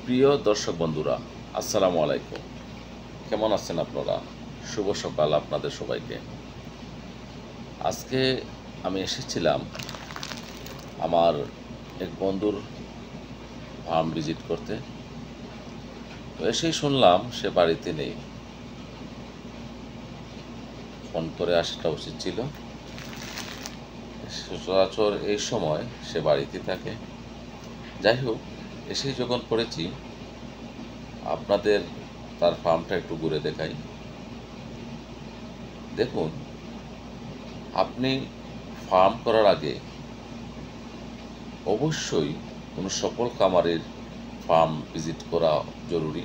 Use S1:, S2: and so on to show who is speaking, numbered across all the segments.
S1: প্রিয় দর্শক বন্ধুরা, আসসালামু আলাইকুম। কেমন আছেন আপনারা? শুভ সকাল আপনাদের সবাইকে। আজকে আমি এসেছিলাম আমার এক বন্ধুর ফার্ম ভিজিট করতে। তো এসেই শুনলাম সে বাড়িতে নেই। ফোন করে আসাটা উচিত ছিল। সচরাচর এই সময় সে বাড়িতে থাকে। যাই হোক, এসেই যখন পড়েছি, আপনাদের তার ফার্মটা একটু ঘুরে দেখাই। দেখুন, আপনি ফার্ম করার আগে অবশ্যই কোনো সফল খামারের ফার্ম ভিজিট করা জরুরি।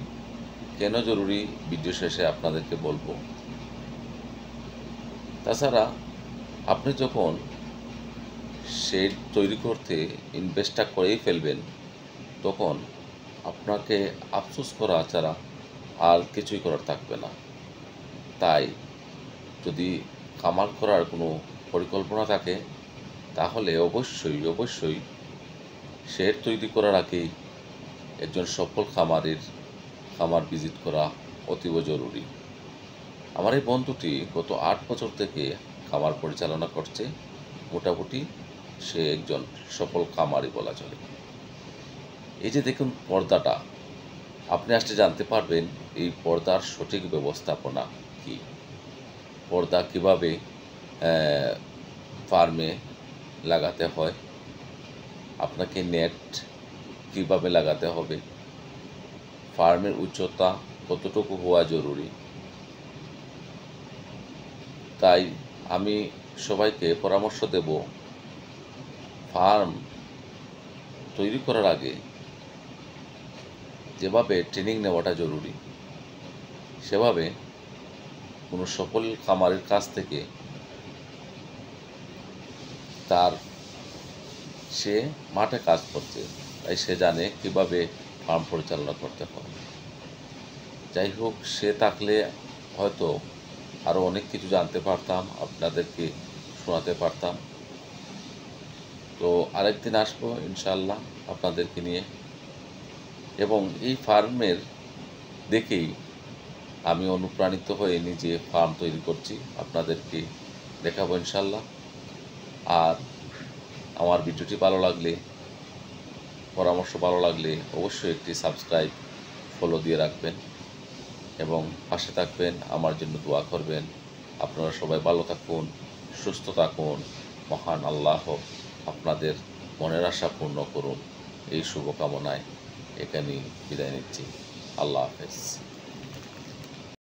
S1: কেন জরুরি, ভিডিও শেষে আপনাদেরকে বলবো। তাছাড়া আপনি যখন শেড তৈরি করতে ইনভেস্টটা করেই ফেলবেন, তখন আপনাকে আফসোস করা ছাড়া আর কিছুই করার থাকবে না। তাই যদি খামার করার কোনো পরিকল্পনা থাকে, তাহলে অবশ্যই শেড তৈরি করার আগেই একজন সফল খামার ভিজিট করা অতীব জরুরি। আমার এই বন্ধুটি গত 8 বছর থেকে খামার পরিচালনা করছে। মোটামুটি সে একজন সফল খামারই বলা চলে। এই যে দেখুন পর্দাটা, আপনি আসলে জানতে পারবেন এই পর্দার সঠিক ব্যবস্থাপনা কি। পর্দা কিভাবে ফার্মে লাগাতে হয়, আপনাকে নেট কিভাবে লাগাতে হবে, ফার্মের উচ্চতা কতটুকু হওয়া জরুরি। তাই আমি সবাইকে পরামর্শ দেব, ফার্ম তৈরি করার আগে যেভাবে ট্রেনিং নেওয়াটা জরুরি, সেভাবে কোনো সফল খামারের কাছ থেকে সে মাঠে কাজ করছে, তাই সে জানে কিভাবে ফার্ম পরিচালনা করতে হয়। যাই হোক, সে থাকলে হয়তো আরও অনেক কিছু জানতে পারতাম, আপনাদেরকে শোনাতে পারতাম। তো আরেকদিন আসবো ইনশাআল্লাহ আপনাদেরকে নিয়ে, এবং এই ফার্মের দেখেই আমি অনুপ্রাণিত হয়ে নিজে ফার্ম তৈরি করছি, আপনাদেরকে দেখাবো ইনশাআল্লাহ। আর আমার ভিডিওটি ভালো লাগলে, পরামর্শ ভালো লাগলে অবশ্যই একটি সাবস্ক্রাইব, ফলো দিয়ে রাখবেন এবং পাশে থাকবেন, আমার জন্য দোয়া করবেন। আপনারা সবাই ভালো থাকুন, সুস্থ থাকুন। মহান আল্লাহ আপনাদের মনের আশা পূর্ণ করুন, এই শুভকামনায় এখানেই বিদায় নিচ্ছি। আল্লাহ হাফেজ।